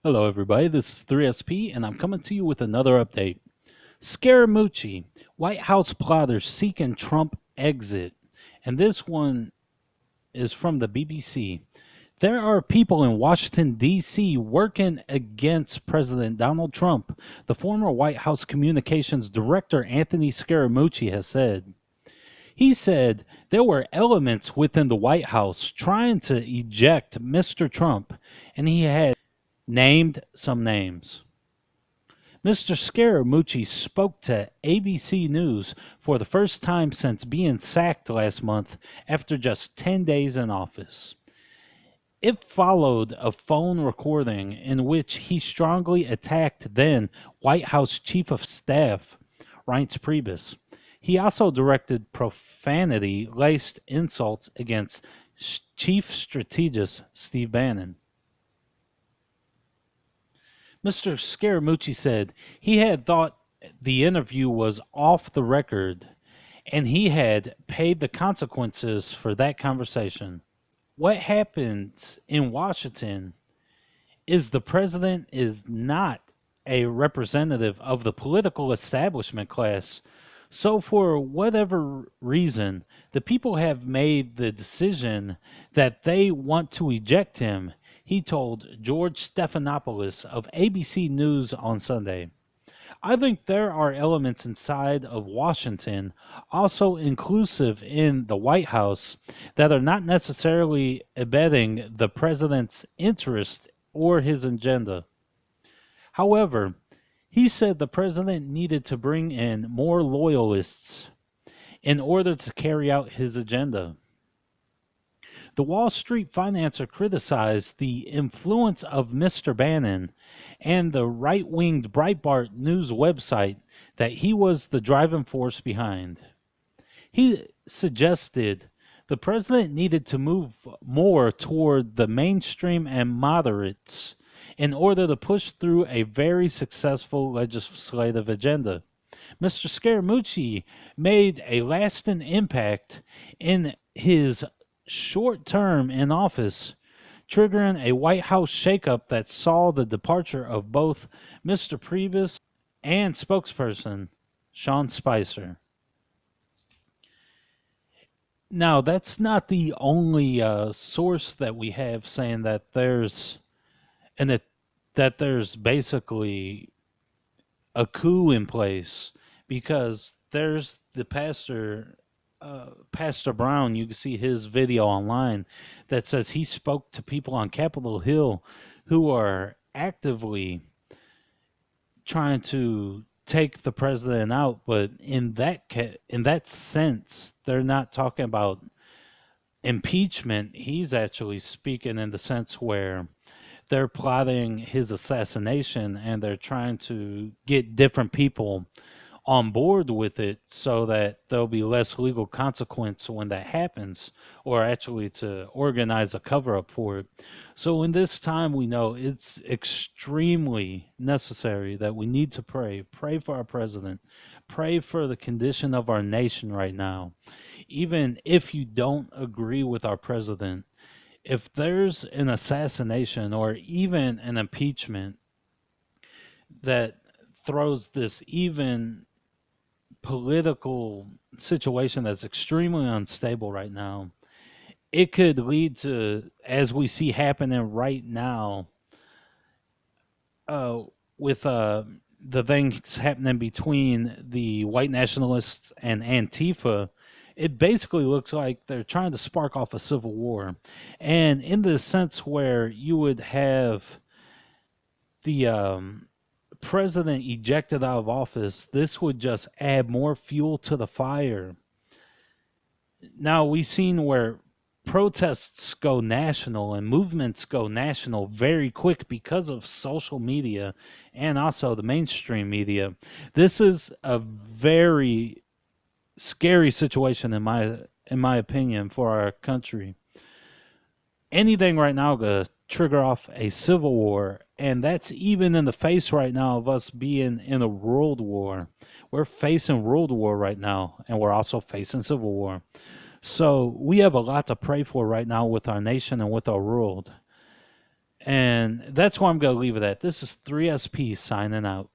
Hello, everybody. This is 3SP, and I'm coming to you with another update. Scaramucci, White House plotters seeking Trump exit. And this one is from the BBC. There are people in Washington, D.C. working against President Donald Trump, the former White House communications director Anthony Scaramucci has said. He said there were elements within the White House trying to eject Mr. Trump, and he had named some names. Mr. Scaramucci spoke to ABC News for the first time since being sacked last month after just 10 days in office. It followed a phone recording in which he strongly attacked then White House Chief of Staff Reince Priebus. He also directed profanity-laced insults against Chief Strategist Steve Bannon. Mr. Scaramucci said he had thought the interview was off the record and he had paid the consequences for that conversation. What happens in Washington is the president is not a representative of the political establishment class. So, for whatever reason, the people have made the decision that they want to eject him, he told George Stephanopoulos of ABC News on Sunday. I think there are elements inside of Washington, also inclusive in the White House, that are not necessarily abetting the president's interest or his agenda. However, he said the president needed to bring in more loyalists in order to carry out his agenda. The Wall Street Financer criticized the influence of Mr. Bannon and the right-winged Breitbart News website that he was the driving force behind. He suggested the president needed to move more toward the mainstream and moderates in order to push through a very successful legislative agenda. Mr. Scaramucci made a lasting impact in his short term in office, triggering a White House shakeup that saw the departure of both Mr. Priebus and spokesperson Sean Spicer. Now, that's not the only source that we have saying that there's that there's basically a coup in place, because there's the Pastor Brown. You can see his video online that says he spoke to people on Capitol Hill who are actively trying to take the president out, but in that sense, they're not talking about impeachment. He's actually speaking in the sense where they're plotting his assassination and they're trying to get different people on board with it so that there'll be less legal consequence when that happens, or actually to organize a cover-up for it. So in this time, we know it's extremely necessary that we need to pray for our president, pray for the condition of our nation right now. Even if you don't agree with our president, if there's an assassination or even an impeachment that throws this even political situation that's extremely unstable right now, it could lead to, as we see happening right now, with the things happening between the white nationalists and Antifa. It basically looks like they're trying to spark off a civil war. And in the sense where you would have the president ejected out of office, this would just add more fuel to the fire. Now, we've seen where protests go national and movements go national very quick because of social media and also the mainstream media. This is a very scary situation in my opinion for our country. Anything right now could trigger off a civil war, and that's even in the face right now of us being in a world war. We're facing world war right now, and we're also facing civil war. So we have a lot to pray for right now with our nation and with our world. And that's where I'm going to leave it at. This is 3SP signing out.